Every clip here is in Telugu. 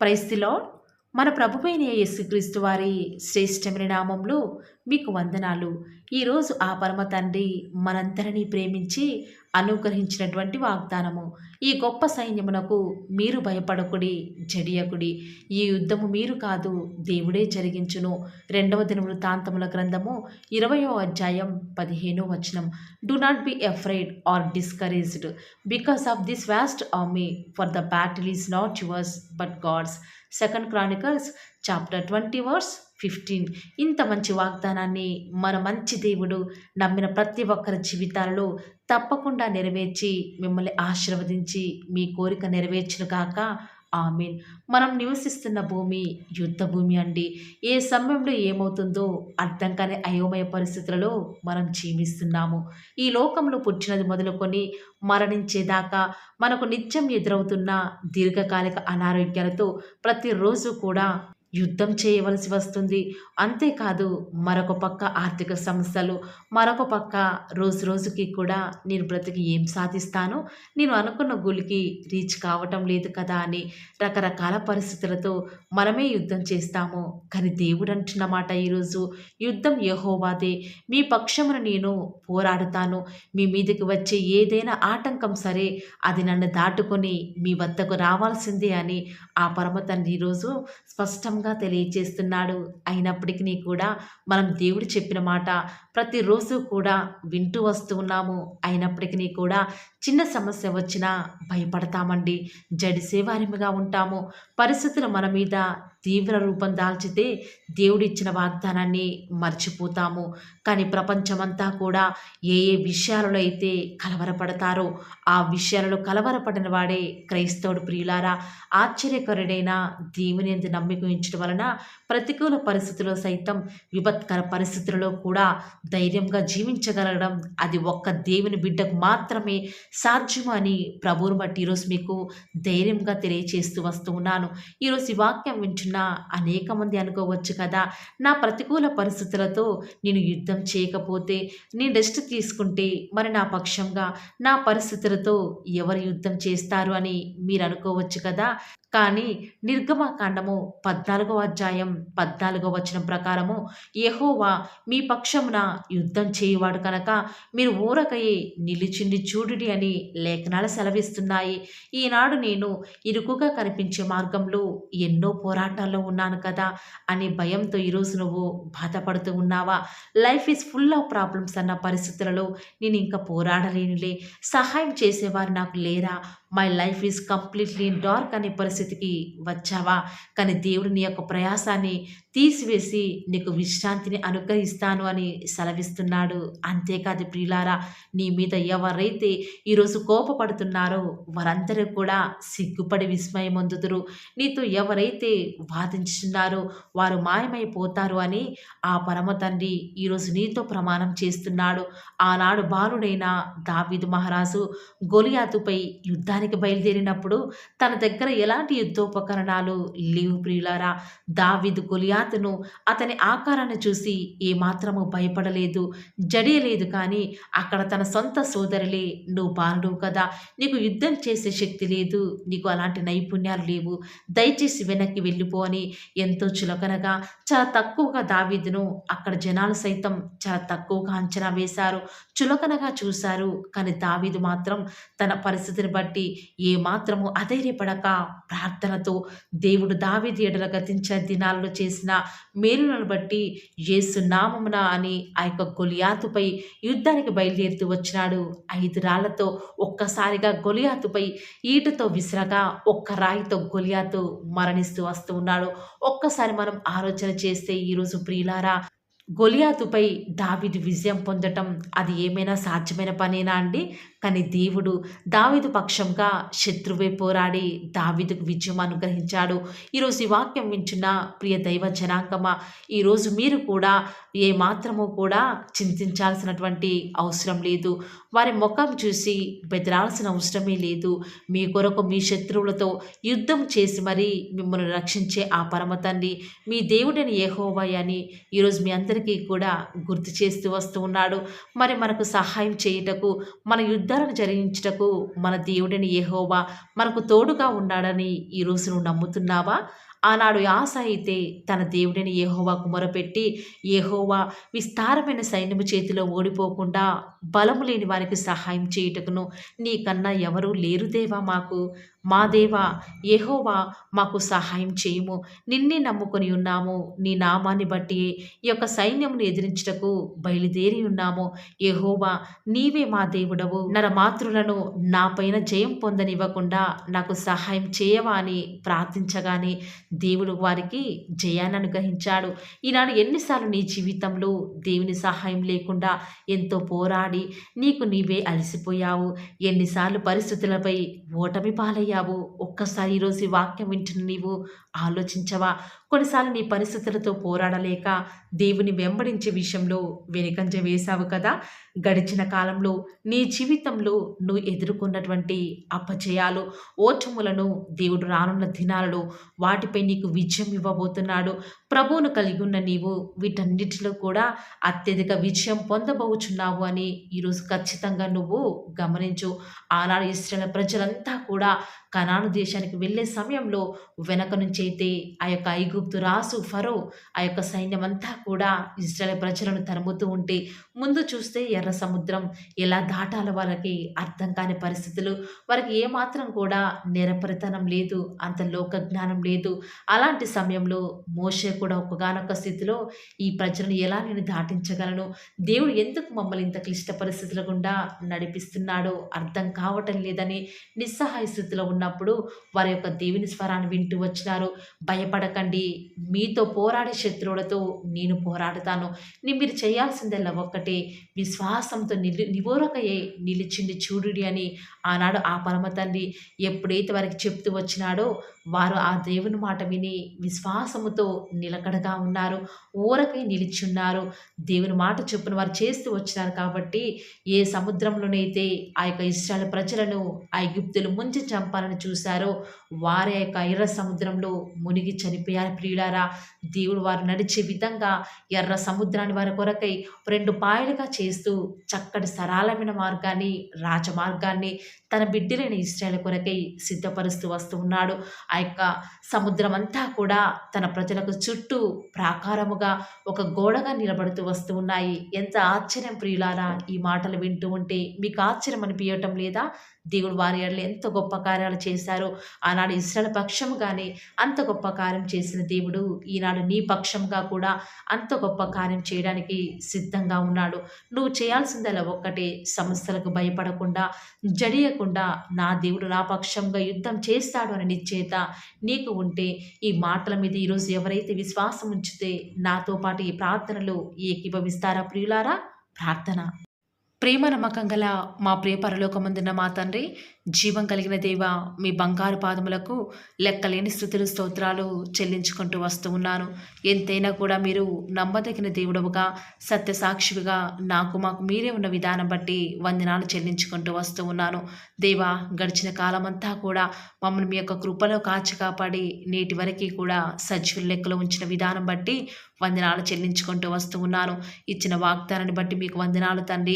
Praise the lord. మన ప్రభువైన యేసుక్రీస్తు వారి శ్రేష్టమైన నామంలో మీకు వందనాలు. ఈరోజు ఆ పరమ తండ్రి మనందరినీ ప్రేమించి అనుగ్రహించినటువంటి వాగ్దానము. ఈ గొప్ప సైన్యమునకు మీరు భయపడకుడి, జడియకుడి. ఈ యుద్ధము మీరు కాదు, దేవుడే జరిగించును. 2వ దినవృత్తాంతముల గ్రంథము 20వ అధ్యాయం 15వ వచనం. Do not be afraid or discouraged because of this vast army, for the battle is not yours but God's. 2 Chronicles chapter 20 verse 15. ఇంత మంచి వాగ్దానాన్ని మన మంచి దేవుడు నమ్మిన ప్రతి ఒక్కరి జీవితాలలో తప్పకుండా నెరవేర్చి మిమ్మల్ని ఆశీర్వదించి మీ కోరిక నెరవేర్చును కాక. ఆమేన్. మనం నివసిస్తున్న భూమి యుద్ధ భూమి అండి. ఏ సమయంలో ఏమవుతుందో అర్థం కాని అయోమయ పరిస్థితులలో మనం జీవిస్తున్నాము. ఈ లోకంలో పుట్టినది మొదలుకొని మరణించేదాకా మనకు నిత్యం ఎదురవుతున్న దీర్ఘకాలిక అనారోగ్యాలతో ప్రతిరోజు కూడా యుద్ధం చేయవలసి వస్తుంది. అంతేకాదు మరొక పక్క ఆర్థిక సమస్యలు, మరొక పక్క రోజు రోజుకి కూడా నేను బ్రతికి ఏం సాధిస్తాను, నేను అనుకున్న గోల్కి రీచ్ కావటం లేదు కదా అని రకరకాల పరిస్థితులతో మనమే యుద్ధం చేస్తాము. కానీ దేవుడు అంటున్న మాట ఈరోజు, యుద్ధం యెహోవాదే, మీ పక్షమున నేను పోరాడుతాను. మీ మీదకి వచ్చే ఏదైనా ఆటంకం సరే అది నన్ను దాటుకొని మీ వద్దకు రావాల్సిందే అని ఆ పరమ తండ్రి ఈరోజు స్పష్టంగా తెలియజేస్తున్నాడు. అయినప్పటికీ కూడా మనం దేవుడు చెప్పిన మాట ప్రతిరోజు కూడా వింటూ వస్తూ ఉన్నాము. అయినప్పటికీ కూడా చిన్న సమస్య వచ్చినా భయపడతామండి, జడిసేవారిగా ఉంటాము. పరిస్థితులు మన మీద తీవ్ర రూపం దాల్చితే దేవుడిచ్చిన వాగ్దానాన్ని మర్చిపోతాము. కానీ ప్రపంచమంతా కూడా ఏ ఏ విషయాలలో అయితే కలవరపడతారో ఆ విషయాలలో కలవరపడిన వాడే క్రైస్తవుడు. ప్రియులారా, ఆశ్చర్యకరుడైన దేవుని యందు నమ్మిక ఉంచడం వలన ప్రతికూల పరిస్థితుల్లో సైతం, విపత్కర పరిస్థితులలో కూడా ధైర్యంగా జీవించగలగడం అది ఒక్క దేవుని బిడ్డకు మాత్రమే సాధ్యము అని ప్రభువును బట్టి ఈరోజు మీకు ధైర్యంగా తెలియచేస్తూ వస్తూ ఉన్నాను. ఈరోజు ఈ వాక్యం వింటున్న అనేక మంది అనుకోవచ్చు కదా, నా ప్రతికూల పరిస్థితులతో నేను యుద్ధం చేయకపోతే, నేను రెస్ట్ తీసుకుంటే మరి నా పక్షంగా నా పరిస్థితులతో ఎవరు యుద్ధం చేస్తారు అని మీరు అనుకోవచ్చు కదా. కానీ నిర్గమకాండము 14వ అధ్యాయం 14వ వచనం ప్రకారము, యెహోవా మీ పక్షమున యుద్ధం చేయువాడు కనుక మీరు ఊరకయే నిలిచిండి చూడుడి అని లేఖనాలు సెలవిస్తున్నాయి. ఈనాడు నేను ఇరుకుగా కనిపించే మార్గంలో ఎన్నో పోరాటాల్లో ఉన్నాను కదా అనే భయంతో ఈరోజు నువ్వు బాధపడుతూ ఉన్నావా? Life is full of problems అన్న పరిస్థితులలో నేను ఇంకా పోరాడలేనులే, సహాయం చేసేవారు నాకు లేరా, my life is completely dark అనే పరిస్థితికి వచ్చావా? కానీ దేవుడు నీ యొక్క ప్రయాసాన్ని తీసివేసి నీకు విశ్రాంతిని అనుగ్రహిస్తాను అని సెలవిస్తున్నాడు. అంతేకాదు ప్రియులారా, నీ మీద ఎవరైతే ఈరోజు కోపపడుతున్నారో వారందరూ కూడా సిగ్గుపడి విస్మయం పొందుదురు. నీతో ఎవరైతే వాదించుతున్నారో వారు మాయమైపోతారు అని ఆ పరమ తండ్రి ఈరోజు నీతో ప్రమాణం చేస్తున్నాడు. ఆనాడు బాలుడైన దావీదు మహారాజు గొలియాతుపై యుద్ధానికి బయలుదేరినప్పుడు తన దగ్గర ఎలాంటి యుద్ధోపకరణాలు లేవు. ప్రియులారా, దావీదు గొలియాతును అతని ఆకారాన్ని చూసి ఏమాత్రము భయపడలేదు, జడియలేదు. కానీ అక్కడ తన సొంత సోదరులే, నువ్వు బాలుడు కదా, నీకు యుద్ధం చేసే శక్తి లేదు, నీకు అలాంటి నైపుణ్యాలు లేవు, దయచేసి వెనక్కి వెళ్ళిపో అని ఎంతో చులకనగా చాలా తక్కువగా దావీదును అక్కడ జనాలు సైతం చాలా తక్కువగా అంచనా వేశారు, చులకనగా చూశారు. కానీ దావీదు మాత్రం తన పరిస్థితిని బట్టి ఏమాత్రము అధైర్యపడక ప్రార్థనతో దేవుడు దావీదు ఎడల గతించిన దినాలలో చేసిన మేలులను బట్టి యేసు నామమున అని ఆ యొక్క గొలియాతుపై యుద్ధానికి బయలుదేరుతూ వచ్చినాడు. 5 రాళ్లతో ఒక్కసారిగా గొలియాతుపై ఈటతో విసిరగా ఒక్క రాయితో గొలియాతు మరణిస్తూ వస్తూ ఉన్నాడు. ఒక్కసారి మనం ఆలోచన చేస్తే ఈరోజు ప్రియులారా, గొలియాతుపై దావీదు విజయం పొందటం అది ఏమైనా సాధ్యమైన పనేనా అండి? కానీ దేవుడు దావీదు పక్షంగా శత్రువే పోరాడి దావీదుకు విజయం అనుగ్రహించాడు. ఈరోజు ఈ వాక్యం వింటున్న ప్రియ దైవ జనాంగమా, ఈరోజు మీరు కూడా ఏమాత్రము కూడా చింతించాల్సినటువంటి అవసరం లేదు. వారి ముఖం చూసి బెదరాల్సిన అవసరమే లేదు. మీ కొరకు మీ శత్రువులతో యుద్ధం చేసి మరీ మిమ్మల్ని రక్షించే ఆ పరమ తండ్రి మీ దేవుడని యెహోవా అని ఈరోజు మీ అందరికీ కూడా గుర్తు చేస్తూ వస్తూ ఉన్నాడు. మరి మనకు సహాయం చేయుటకు, మన యుద్ధ యుద్ధాలను జరిగించుటకు మన దేవుడైన యెహోవా మనకు తోడుగా ఉన్నాడని ఈరోజు నువ్వు నమ్ముతున్నావా? ఆనాడు ఆస అయితే తన దేవుడైన యెహోవాకు మొరపెట్టి, యెహోవా విస్తారమైన సైన్యము చేతిలో ఓడిపోకుండా బలము లేని వారికి సహాయం చేయుటకును నీకన్నా ఎవరూ లేరు దేవా మాకు. మా దేవా యెహోవా మాకు సహాయం చేయుము. నిన్నే నమ్ముకొని ఉన్నాము. నీ నామాన్ని బట్టి ఈ యొక్క సైన్యమును ఎదిరించుటకు బయలుదేరి ఉన్నాము. యెహోవా నీవే మా దేవుడవు. నరమాతృలను నాపైన జయం పొందనివ్వకుండా నాకు సహాయం చేయవా అని ప్రార్థించగానే దేవుడు వారికి జయాన్ని అనుగ్రహించాడు. ఈనాడు ఎన్నిసార్లు నీ జీవితంలో దేవుని సహాయం లేకుండా ఎంతో పోరాడి నీకు నీవే అలసిపోయావు. ఎన్నిసార్లు పరిస్థితులపై ఓటమి పాలయ్యావు. ఒక్కసారి ఈరోజు ఈ వాక్యం వింటున్న నీవు ఆలోచించవా? కొన్నిసార్లు నీ పరిస్థితులతో పోరాడలేక దేవుని వెంబడించే విషయంలో వెనుకంజ వేశావు కదా. గడిచిన కాలంలో నీ జీవితంలో నువ్వు ఎదుర్కొన్నటువంటి అపజయాలు, ఓటములను దేవుడు రానున్న దినాలలో వాటిపై నీకు విజయం ఇవ్వబోతున్నాడు. ప్రభువును కలిగి ఉన్న నీవు వీటన్నిటిలో కూడా అత్యధిక విజయం పొందబోచున్నావు అని ఈరోజు ఖచ్చితంగా నువ్వు గమనించు. ఆనాడు ఇశ్రాయేలు ప్రజలంతా కూడా కనాను దేశానికి వెళ్ళే సమయంలో వెనక నుంచి అయితే ఆ యొక్క ఐగుప్తు రాసు ఫరో ఆ యొక్క సైన్యం అంతా కూడా ఇశ్రాయేలు ప్రజలను తరుముతూ ఉంటే ముందు చూస్తే ఎర్ర సముద్రం ఎలా దాటాలో వారికి అర్థం కాని పరిస్థితులు. వారికి ఏమాత్రం కూడా నిరపరితనం లేదు, అంత లోక జ్ఞానం లేదు. అలాంటి సమయంలో మోషే కూడా ఒక్కగానొక్క స్థితిలో ఈ ప్రజలను ఎలా నేను దాటించగలను, దేవుడు ఎందుకు మమ్మల్ని ఇంత క్లిష్ట పరిస్థితుల గుండా నడిపిస్తున్నాడో అర్థం కావటం లేదని నిస్సహాయ స్థితిలో ఉన్నప్పుడు వారి యొక్క దేవుని స్వరాన్ని వింటూ వచ్చినారు. భయపడకండి, మీతో పోరాడే శత్రువులతో నేను పోరాడుతాను. మీరు చేయాల్సిందల్లా ఒక్కటే, విశ్వాసంతో నివోరకయే నిలిచిండి చూడుడి అని ఆనాడు ఆ పరమ తండ్రి ఎప్పుడైతే వారికి చెప్తూ వచ్చినాడో వారు ఆ దేవుని మాట విని విశ్వాసముతో నిలకడగా ఉన్నారు, ఊరకై నిలిచున్నారు. దేవుని మాట చొప్పున వారు చేస్తూ వచ్చినారు కాబట్టి ఏ సముద్రంలోనైతే ఆ యొక్క ఇశ్రాయేలు ప్రజలను ఐగుప్తులు ముంచి చంపాలని చూశారో వారి యొక్క ఎర్ర సముద్రంలో మునిగి చనిపోయారు. ప్రియులారా, దేవుడు వారు నడిచే విధంగా ఎర్ర సముద్రాన్ని వారి కొరకై 2 పాయలుగా చేస్తూ చక్కటి సరళమైన మార్గాన్ని, రాజమార్గాన్ని తన బిడ్డలైన ఇశ్రాయేలు కొరకై సిద్ధపరుస్తూ వస్తూ ఉన్నాడు. ఆ యొక్క సముద్రం అంతా కూడా తన ప్రజలకు చుట్టూ ప్రాకారముగా ఒక గోడగా నిలబడుతూ వస్తూ ఉన్నాయి. ఎంత ఆశ్చర్యం ప్రియులారా! ఈ మాటలు వింటూ ఉంటే మీకు ఆశ్చర్యం అనిపించటం లేదా? దేవుడు వారి ఎడల ఎంత గొప్ప కార్యాలు చేశారో. ఆనాడు ఇశ్రాయేలు పక్షముగానే అంత గొప్ప కార్యం చేసిన దేవుడు ఈనాడు నీ పక్షంగా కూడా అంత గొప్ప కార్యం చేయడానికి సిద్ధంగా ఉన్నాడు. నువ్వు చేయాల్సిందల్లా ఒక్కటే, సమస్యలకు భయపడకుండా జడియకుండా నా దేవుడు నా పక్షంగా యుద్ధం చేస్తాడు అని నిశ్చయిత నీకు ఉంటే, ఈ మాటల మీద ఈరోజు ఎవరైతే విశ్వాసం ఉంచితే నాతో పాటు ఈ ప్రార్థనలో ఏకీభవిస్తారా ప్రియులారా? ప్రార్థన. ప్రేమ నమ్మకం గల మా ప్రియ పరలోకమందున్న మా తండ్రి, జీవం కలిగిన దేవ, మీ బంగారు పాదములకు లెక్కలేని స్తుతులు స్తోత్రాలు చెల్లించుకుంటూ వస్తూ ఉన్నాను. ఎంతైనా కూడా మీరు నమ్మదగిన దేవుడవుగా, సత్యసాక్షివిగా మాకు మీరే ఉన్న విధానం బట్టి వందనాలు చెల్లించుకుంటూ వస్తూ ఉన్నాను. దేవా, గడిచిన కాలమంతా కూడా మమ్మల్ని మీ యొక్క కృపలో కాచి కాపాడి నేటి వరకు కూడా సజీవుల లెక్కలో ఉంచిన విధానం బట్టి వందనాలు చెల్లించుకుంటూ వస్తూ ఉన్నాను. ఇచ్చిన వాగ్దానాన్ని బట్టి మీకు వందనాలు తండ్రి.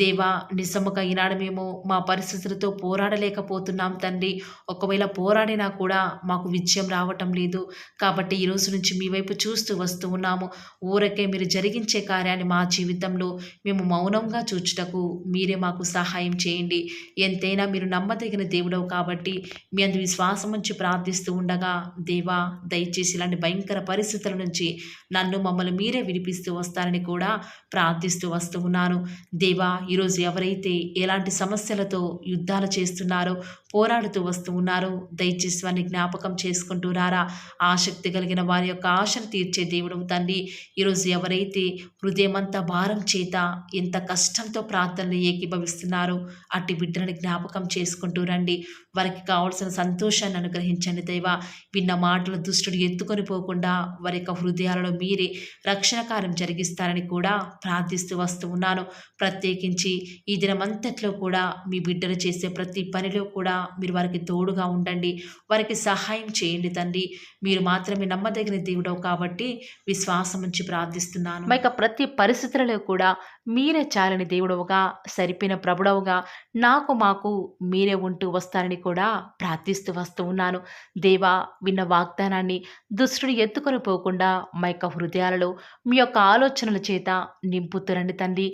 దేవా, నిజముగా ఈనాడు మేము మా పరిస్థితులతో పోరాడలేకపోతున్నాం తండ్రి. ఒకవేళ పోరాడినా కూడా మాకు విజయం రావటం లేదు. కాబట్టి ఈరోజు నుంచి మీ వైపు చూస్తూ వస్తూ ఉన్నాము. ఊరకే మీరు జరిగించే కార్యాన్ని మా జీవితంలో మేము మౌనంగా చూచుటకు మీరే మాకు సహాయం చేయండి. ఎంతైనా మీరు నమ్మదగిన దేవుడవు కాబట్టి మీ అందు విశ్వాసం నుంచి ప్రార్థిస్తూ ఉండగా, దేవా దయచేసి ఇలాంటి భయంకర పరిస్థితుల నుంచి నన్ను మమ్మల్ని మీరే విడిపిస్తూ వస్తారని కూడా ప్రార్థిస్తూ వస్తూ ఉన్నాను. దేవా, ఈరోజు ఎవరైతే ఎలాంటి సమస్యలతో యుద్ధాలు చేస్తున్నారో, పోరాడుతూ వస్తూ ఉన్నారో దయచేసి వారిని జ్ఞాపకం చేసుకుంటూ రారా. ఆసక్తి కలిగిన వారి యొక్క ఆశను తీర్చే దేవుడు తండ్రి. ఈరోజు ఎవరైతే హృదయమంతా భారం చేత ఎంత కష్టంతో ప్రార్థనలు ఏకీభవిస్తున్నారో అట్టి బిడ్డలని జ్ఞాపకం చేసుకుంటూ రండి. వారికి కావాల్సిన సంతోషాన్ని అనుగ్రహించండి దేవా. విన్న మాటలు దుష్టుడు ఎత్తుకొని పోకుండా వారి యొక్క హృదయాలలో మీరే రక్షణ కార్యం జరిగిస్తారని కూడా ప్రార్థిస్తూ వస్తూ ఉన్నాను. ప్రత్యేకించి ఈ దినమంతట్లో కూడా మీ బిడ్డలు చేసే ప్రతి పనిలో కూడా మీరు వారికి తోడుగా ఉండండి. వారికి సహాయం చేయండి తండ్రి. మీరు మాత్రమే నమ్మదగిన దేవుడవు కాబట్టి విశ్వాసం ఉంచి ప్రార్థిస్తున్నాను. మా యొక్క ప్రతి పరిస్థితులలో కూడా మీరే చాలని దేవుడవుగా, సరిపోయిన ప్రభుడవుగా మాకు మీరే ఉంటూ వస్తారని కూడా ప్రార్థిస్తూ వస్తూ ఉన్నాను. దేవా, విన్న వాగ్దానాన్ని దుష్టుడు ఎత్తుకొని పోకుండా మా యొక్క హృదయాలలో మీ యొక్క ఆలోచనల చేత నింపుతురండి తండ్రి.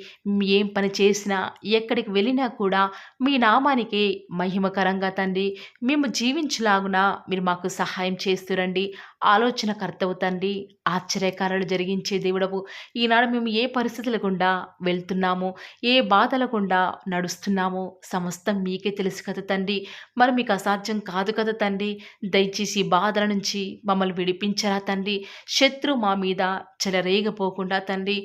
ఏం పని చేసినా, ఎక్కడికి వెళ్ళినా కూడా మీ నామానికి మహిమకరంగా తండ్రి మేము జీవించలాగున మీరు మాకు సహాయం చేస్తురండి. ఆలోచనకర్తవు తండ్రి, ఆశ్చర్యకారాలు జరిగించే దేవుడవు. ఈనాడు మేము ఏ పరిస్థితుల గుండా వెళ్తున్నాము, ఏ బాధల గుండా నడుస్తున్నామో సమస్తం మీకే తెలుసు కదా తండ్రి. మరి మీకు అసాధ్యం కాదు కదా తండ్రి. దయచేసి ఈ బాధల నుంచి మమ్మల్ని విడిపించరా తండ్రి. శత్రు మా మీద చెలరేగపోకుండా తండ్రి,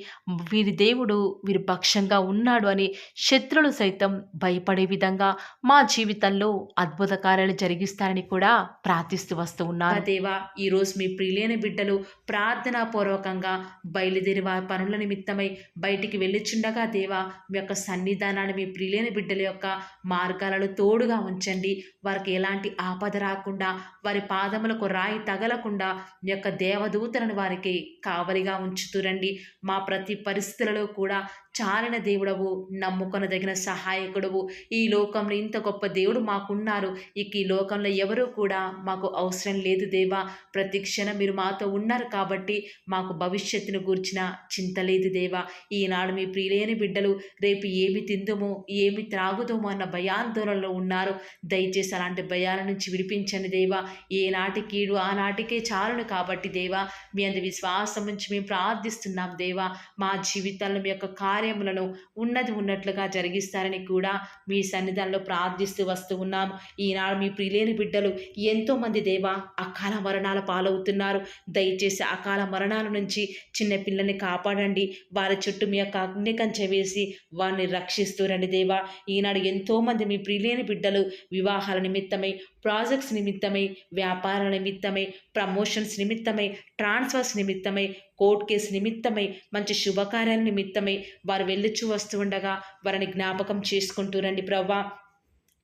వీరి దేవుడు వీరి పక్షంగా ఉన్నాడు అని శత్రులు సైతం భయపడే విధంగా మా జీవితంలో అద్భుత కార్యాలు జరిగిస్తారని కూడా ప్రార్థిస్తూ వస్తూ ఉన్నారు. దేవా, ఈరోజు మీ ప్రియులైన బిడ్డలు ప్రార్థనాపూర్వకంగా బయలుదేరి వారి పనుల నిమిత్తమై బయటికి వెళ్ళిచుండగా దేవా, మీ యొక్క సన్నిధానాన్ని మీ ప్రియులైన బిడ్డల యొక్క మార్గాలలో తోడుగా ఉంచండి. వారికి ఎలాంటి ఆపద రాకుండా, వారి పాదములకు రాయి తగలకుండా మీ యొక్క దేవదూతలను వారికి కావలిగా ఉంచుతురండి. మా ప్రతి పరిస్థితులలో కూడా చాలిన దేవుడవు, నమ్ముకొనదగిన సహాయకుడవు. ఈ లోకంలో ఇంత గొప్ప దేవుడు మాకున్నారు. ఇక ఈ లోకంలో ఎవరూ కూడా మాకు అవసరం లేదు దేవా. ప్రతి క్షణం మీరు మాతో ఉన్నారు కాబట్టి మాకు భవిష్యత్తును గూర్చిన చింత లేదు దేవా. ఈనాడు మీ ప్రియులైన బిడ్డలు రేపు ఏమి తిందుమో, ఏమి త్రాగుదమో అన్న భయాందోళనలో ఉన్నారు. దయచేసి అలాంటి భయాల నుంచి విడిపించండి దేవా. ఏనాటి కీడు ఆనాటికే చాలును కాబట్టి దేవా, మీ అందు విశ్వాసం నుంచి మేము ప్రార్థిస్తున్నాం దేవా. మా జీవితాల్లో మీ యొక్క కార్యములను ఉన్నది ఉన్నట్లుగా జరిగిస్తారని కూడా మీ సన్నిధానంలో ప్రార్థిస్తూ వస్తూ ఉన్నాము. ఈనాడు మీ ప్రియులైన బిడ్డలు ఎంతోమంది దేవా అకాల మరణాల పాలవుతున్నారు. దయచేసి అకాల మరణాల నుంచి చిన్న పిల్లల్ని కాపాడండి. వారి చుట్టూ మీ యొక్క అగ్ని కంచె వేసి వారిని రక్షిస్తూరండి దేవా. ఈనాడు ఎంతోమంది మీ ప్రియులైన బిడ్డలు వివాహాల నిమిత్తమై, ప్రాజెక్ట్స్ నిమిత్తమై, వ్యాపారాల నిమిత్తమై, ప్రమోషన్స్ నిమిత్తమై, ట్రాన్స్ఫర్స్ నిమిత్తమై, కోర్టు కేసు నిమిత్తమై, మంచి శుభకార్యాల నిమిత్తమై వారు వెళ్ళుచూ వస్తూ ఉండగా వారిని జ్ఞాపకం చేసుకుంటూ రండి ప్రవ్వా.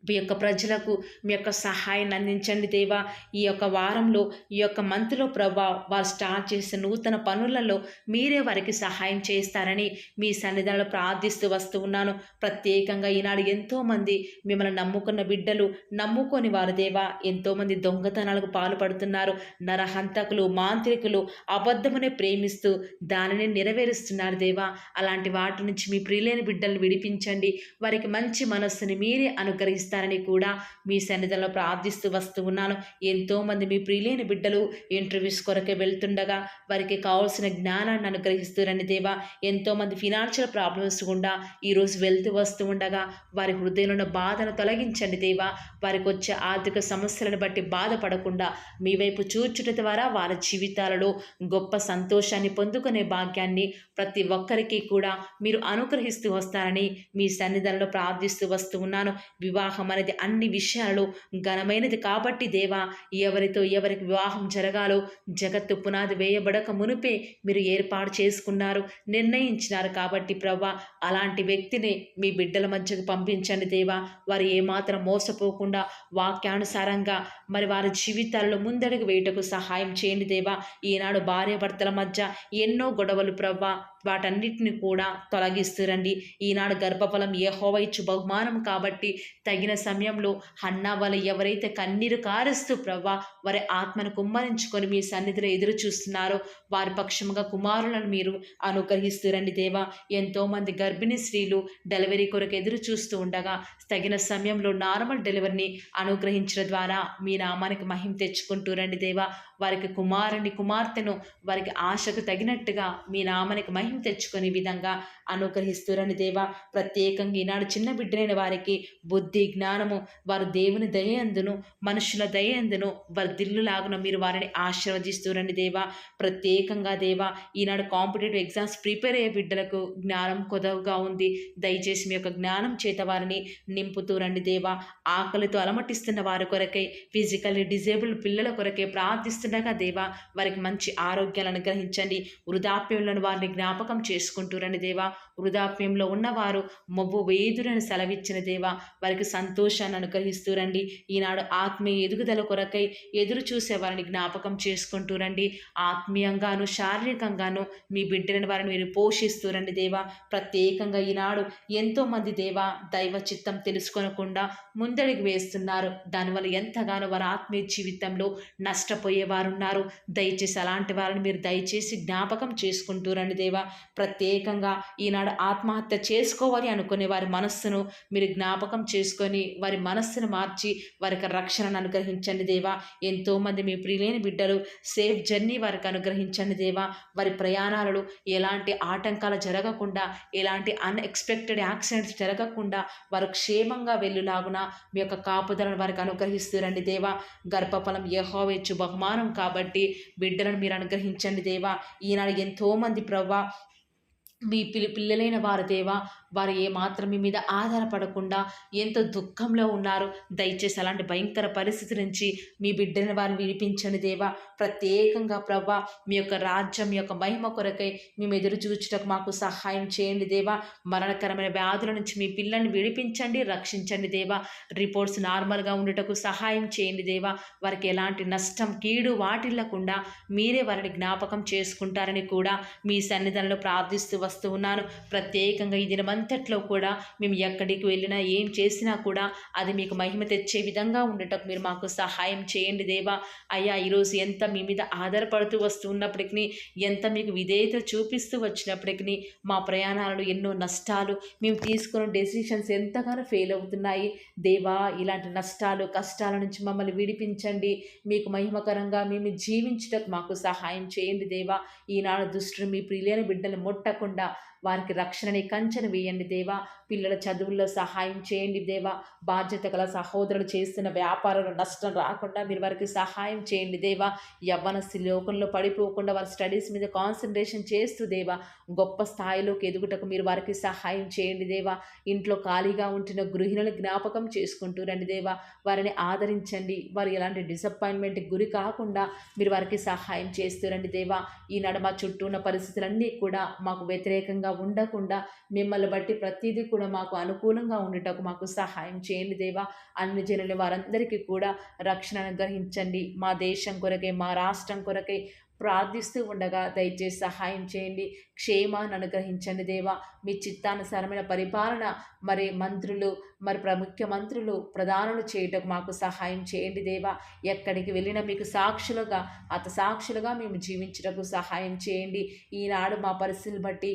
మీ యొక్క ప్రజలకు మీ యొక్క సహాయాన్ని అందించండి దేవా. ఈ యొక్క వారంలో, ఈ యొక్క మంత్లో ప్రభా, వారు స్టార్ట్ చేసిన నూతన పనులలో మీరే వారికి సహాయం చేస్తారని మీ సన్నిధానంలో ప్రార్థిస్తూ వస్తూ ఉన్నాను. ప్రత్యేకంగా ఈనాడు ఎంతోమంది మిమ్మల్ని నమ్ముకున్న బిడ్డలు, నమ్ముకొని వారు దేవా ఎంతోమంది దొంగతనాలకు పాల్పడుతున్నారు. నరహంతకులు, మాంత్రికులు అబద్ధమునే ప్రేమిస్తూ దానిని నెరవేరుస్తున్నారు దేవా. అలాంటి వాటి నుంచి మీ ప్రియులైన బిడ్డలను విడిపించండి. వారికి మంచి మనస్సుని మీరే అనుగ్రహిస్తారు కూడా మీ సన్నిధిలో ప్రార్థిస్తూ వస్తూ ఉన్నాను. ఎంతోమంది మీ ప్రియులైన బిడ్డలు ఇంటర్వ్యూస్ కొరకే వెళ్తుండగా వారికి కావాల్సిన జ్ఞానాన్ని అనుగ్రహిస్తురని దేవా. ఎంతోమంది ఫినాన్షియల్ ప్రాబ్లమ్స్ గుండా ఈరోజు వెళ్తూ వస్తూ ఉండగా వారి హృదయంలో బాధను తొలగించండి దేవా. వారికి వచ్చే ఆర్థిక సమస్యలను బట్టి బాధపడకుండా మీ వైపు చూచుట ద్వారా వారి జీవితాలలో గొప్ప సంతోషాన్ని పొందుకునే భాగ్యాన్ని ప్రతి ఒక్కరికి కూడా మీరు అనుగ్రహిస్తూ వస్తారని మీ సన్నిధానంలో ప్రార్థిస్తూ వస్తూ ఉన్నాను. వివాహం అనేది అన్ని విషయాలలో ఘనమైనది కాబట్టి దేవా, ఎవరితో ఎవరికి వివాహం జరగాలో జగత్తు పునాది వేయబడక మునిపే మీరు ఏర్పాటు చేసుకున్నారు, నిర్ణయించినారు కాబట్టి ప్రవ్వా, అలాంటి వ్యక్తిని మీ బిడ్డల మధ్యకు పంపించండి దేవా. వారు ఏమాత్రం మోసపోకుండా వాక్యానుసారంగా మరి వారి జీవితాల్లో ముందడుగు వేయటకు సహాయం చేయండి దేవా. ఈనాడు భార్యాభర్తల మధ్య ఎన్నో గొడవలు ప్రవ్వా, వాటన్నిటిని కూడా తొలగిస్తురండి. ఈనాడు గర్భఫలం యెహోవా ఇచ్చు బహుమానం కాబట్టి తగిన సమయంలో హన్నా వలె ఎవరైతే కన్నీరు కారుస్తూ ప్రవ్వా వారి ఆత్మను కుమ్మరించుకొని మీ సన్నిధిలో ఎదురు చూస్తున్నారో వారి పక్షముగా కుమారులను మీరు అనుగ్రహిస్తురండి దేవా. ఎంతోమంది గర్భిణీ స్త్రీలు డెలివరీ కొరకు ఎదురు చూస్తూ ఉండగా తగిన సమయంలో నార్మల్ డెలివరీని అనుగ్రహించడం ద్వారా మీ నామానికి మహిమ తెచ్చుకుంటూరండి దేవా. వారికి కుమారుని కుమార్తెను వారికి ఆశకు తగినట్టుగా మీ నామానికి మహిమ తెచ్చుకునే విధంగా అనుగ్రహిస్తురని దేవా. ప్రత్యేకంగా ఈనాడు చిన్న బిడ్డలైన వారికి బుద్ధి జ్ఞానము వారు దేవుని దయందును మనుషుల దయందును వర్ధిల్లులాగున మీరు వారిని ఆశీర్వదిస్తురండి దేవా. ప్రత్యేకంగా దేవా, ఈనాడు కాంపిటేటివ్ ఎగ్జామ్స్ ప్రిపేర్ అయ్యే బిడ్డలకు జ్ఞానం కొదవగా ఉంది. దయచేసి మీ యొక్క జ్ఞానం చేత వారిని నింపుతూ రండి దేవా. ఆకలితో అలమటిస్తున్న వారి కొరకై, ఫిజికల్లీ డిజేబుల్డ్ పిల్లల కొరకై ప్రార్థిస్తుండగా దేవా వారికి మంచి ఆరోగ్యాలను అనుగ్రహించండి. వృద్ధాప్యంలో వారిని జ్ఞాపకం చేసుకుంటూ రండి దేవా. వృద్ధాప్యంలో ఉన్నవారు మొవ్వు వేదురని సెలవిచ్చిన దేవా వారికి సంతోషాన్ని అనుగ్రహిస్తూ రండి. ఈనాడు ఆత్మీయ ఎదుగుదల కొరకై ఎదురు చూసే వారిని జ్ఞాపకం చేసుకుంటూ రండి. ఆత్మీయంగాను శారీరకంగాను మీ బిడ్డలను వారిని మీరు పోషిస్తూ రండి దేవా. ప్రత్యేకంగా ఈనాడు ఎంతోమంది దేవా దైవ చిత్తం తెలుసుకొనకుండా ముందడుగు వేస్తున్నారు. దానివల్ల ఎంతగానో వారి ఆత్మీయ జీవితంలో నష్టపోయేవారున్నారు. దయచేసి అలాంటి వారిని మీరు దయచేసి జ్ఞాపకం చేసుకుంటూ రండి దేవా. ప్రత్యేకంగా ఈనాడు ఆత్మహత్య చేసుకోవాలి అనుకునే వారి మనస్సును మీరు జ్ఞాపకం చేసుకొని వారి మనస్సును మార్చి వారికి రక్షణను అనుగ్రహించండి దేవా. ఎంతోమంది మీ ప్రియులైన బిడ్డలు సేఫ్ జర్నీ వారికి అనుగ్రహించండి దేవా. వారి ప్రయాణాలలో ఎలాంటి ఆటంకాలు జరగకుండా, ఎలాంటి అన్ఎక్స్పెక్టెడ్ యాక్సిడెంట్స్ జరగకుండా వారు క్షేమంగా వెళ్ళులాగున మీ యొక్క కాపుదలను వారికి అనుగ్రహిస్తూ రండి దేవా. గర్భఫలం యెహోవా ఇచ్చు బహుమానం కాబట్టి బిడ్డలను మీరు అనుగ్రహించండి దేవా. ఈనాడు ఎంతోమంది ప్రవ్వా మీ పిల్లలైన వారు దేవా, వారు ఏమాత్రం మీ మీద ఆధారపడకుండా ఎంతో దుఃఖంలో ఉన్నారు. దయచేసి అలాంటి భయంకర పరిస్థితి నుంచి మీ బిడ్డలను వారిని విడిపించండి దేవా. ప్రత్యేకంగా ప్రవ్వా మీ యొక్క రాజ్యం మీ యొక్క మహిమ కొరకై మేము ఎదురు చూచుటకు మాకు సహాయం చేయండి దేవా. మరణకరమైన వ్యాధుల నుంచి మీ పిల్లల్ని విడిపించండి, రక్షించండి దేవా. రిపోర్ట్స్ నార్మల్గా ఉండటకు సహాయం చేయండి దేవా. వారికి ఎలాంటి నష్టం కీడు వాటిల్లకుండా మీరే వారిని జ్ఞాపకం చేసుకుంటారని కూడా మీ సన్నిధానంలో ప్రార్థిస్తూ వస్తూ ఉన్నాను. ప్రత్యేకంగా ఈ దినమంతట్లో కూడా మేము ఎక్కడికి వెళ్ళినా ఏం చేసినా కూడా అది మీకు మహిమ తెచ్చే విధంగా ఉండటకు మీరు మాకు సహాయం చేయండి దేవా. అయ్యా ఈరోజు ఎంత మీ మీద ఆధారపడుతూ వస్తూ ఉన్నప్పటికీ, ఎంత మీకు విధేయత చూపిస్తూ వచ్చినప్పటికీ మా ప్రయాణాలలో ఎన్నో నష్టాలు, మేము తీసుకున్న డెసిషన్స్ ఎంతగానో ఫెయిల్ అవుతున్నాయి దేవా. ఇలాంటి నష్టాలు కష్టాల నుంచి మమ్మల్ని విడిపించండి. మీకు మహిమకరంగా మేము జీవించటకు మాకు సహాయం చేయండి దేవా. ఈనాడు దుష్టులు మీ ప్రియులైన బిడ్డలు ముట్టకుండా వారికి రక్షణని కంచెను వేయండి దేవా. పిల్లల చదువుల్లో సహాయం చేయండి దేవా. బాధ్యత గల సహోదరులు చేస్తున్న వ్యాపారంలో నష్టం రాకుండా మీరు వారికి సహాయం చేయండి దేవా. యవ్వనస్తు లోకంలో పడిపోకుండా వారి స్టడీస్ మీద కాన్సన్ట్రేషన్ చేస్తూ దేవా గొప్ప స్థాయిలోకి ఎదుగుటకు మీరు వారికి సహాయం చేయండి దేవా. ఇంట్లో ఖాళీగా ఉంటున్న గృహిణులు జ్ఞాపకం చేసుకుంటూ రండి దేవా. వారిని ఆదరించండి. వారు ఎలాంటి డిసప్పాయింట్మెంట్కి గురి కాకుండా మీరు వారికి సహాయం చేస్తూ రండి దేవా. ఈనాడు మా చుట్టూ ఉన్న పరిస్థితులన్నీ కూడా మాకు వ్యతిరేకంగా ఉండకుండా మిమ్మల్ని బట్టి ప్రతిదీ కూడా మాకు అనుకూలంగా ఉండటకు మాకు సహాయం చేయండి దేవా. అన్ని జనుల వారందరికీ కూడా రక్షణ అనుగ్రహించండి. మా దేశం కొరకై, మా రాష్ట్రం కొరకై ప్రార్థిస్తూ ఉండగా దయచేసి సహాయం చేయండి. క్షేమాన్ని అనుగ్రహించండి దేవా. మీ చిత్తానుసారమైన పరిపాలన మరి మంత్రులు, మరి ముఖ్యమంత్రులు, ప్రధానులు చేయటకు మాకు సహాయం చేయండి దేవా. ఎక్కడికి వెళ్ళినా మీకు సాక్షులుగా, సాక్షులుగా మేము జీవించటకు సహాయం చేయండి. ఈనాడు మా పరిస్థితులు బట్టి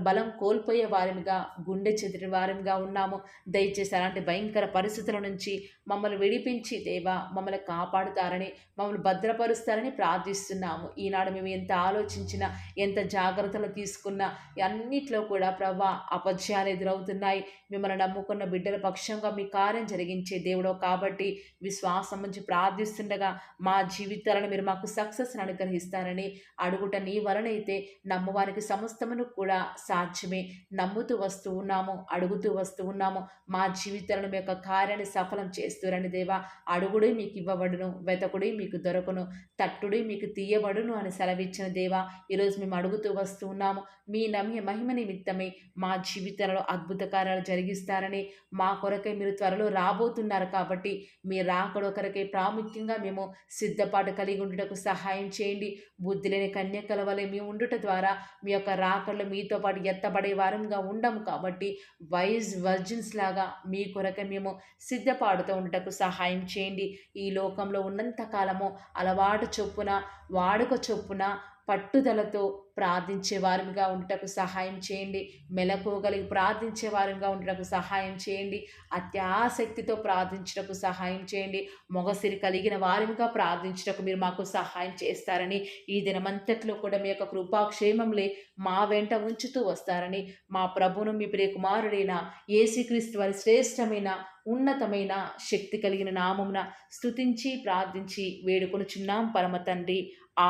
బలం కోల్పోయే వారిగా, గుండె చెదిరిన వారిగా ఉన్నాము. దయచేసి అలాంటి భయంకర పరిస్థితుల నుంచి మమ్మల్ని విడిపించి దేవా మమ్మల్ని కాపాడుతారని, మమ్మల్ని భద్రపరుస్తారని ప్రార్థిస్తున్నాము. ఈనాడు మేము ఎంత ఆలోచించినా, ఎంత జాగ్రత్తలు తీసుకున్నా అన్నిట్లో కూడా ప్రభా అపజయాలు ఎదురవుతున్నాయి. మిమ్మల్ని నమ్ముకున్న బిడ్డల పక్షంగా మీ కార్యం జరిగించే దేవుడో కాబట్టి విశ్వాసం నుంచి ప్రార్థిస్తుండగా మా జీవితాలను మీరు మాకు సక్సెస్ అనుగ్రహిస్తారని అడుగుట నీ వలనైతే నమ్మువారికి సమస్తమును కూడా సాధ్యమే. నమ్ముతూ వస్తూ ఉన్నాము, అడుగుతూ వస్తూ ఉన్నాము. మా జీవితాలను మీ యొక్క కార్యాన్ని సఫలం చేస్తూరండి దేవా. అడుగుడే మీకు ఇవ్వబడును, వెతకుడే మీకు దొరకను, తట్టుడే మీకు తీయబడును అని సెలవిచ్చిన దేవా. ఈరోజు మేము అడుగుతూ వస్తూ ఉన్నాము. మీ మహిమ నిమిత్తమే మా జీవితాలలో అద్భుత కార్యాలు జరిగిస్తారని, మా కొరకై మీరు త్వరలో రాబోతున్నారు కాబట్టి మీ రాకడ కొరకై ప్రాముఖ్యంగా మేము సిద్ధపాటు కలిగి ఉండుటకు సహాయం చేయండి. బుద్ధి లేని కన్యకల వలె మేము ఉండుట ద్వారా మీ యొక్క రాకడలో మీతో పాటు ఎత్తబడే వారంగా ఉండము కాబట్టి వర్జిన్స్ లాగా మీ కొరకై మేము సిద్ధపాడుతూ ఉండటకు సహాయం చేయండి. ఈ లోకంలో ఉన్నంత కాలము అలవాటు చొప్పున, వాడుక చొప్పున, పట్టుదలతో ప్రార్థించే వారిగా ఉండటకు సహాయం చేయండి. మెలకువగలిగి ప్రార్థించే వారిగా ఉండటకు సహాయం చేయండి. అత్యాసక్తితో ప్రార్థించటకు సహాయం చేయండి. మొగసిరి కలిగిన వారిగా ప్రార్థించటకు మీరు మాకు సహాయం చేస్తారని, ఈ దినమంతట్లో కూడా మీ యొక్క కృపాక్షేమంలే మా వెంట ఉంచుతూ వస్తారని, మా ప్రభువును మీ ప్రియ కుమారుడైన యేసుక్రీస్తు వారి శ్రేష్టమైన ఉన్నతమైన శక్తి కలిగిన నామమున స్తుతించి ప్రార్థించి వేడుకొనుచున్నాం పరమ తండ్రి.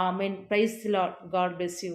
Amen. Praise the Lord. God bless you.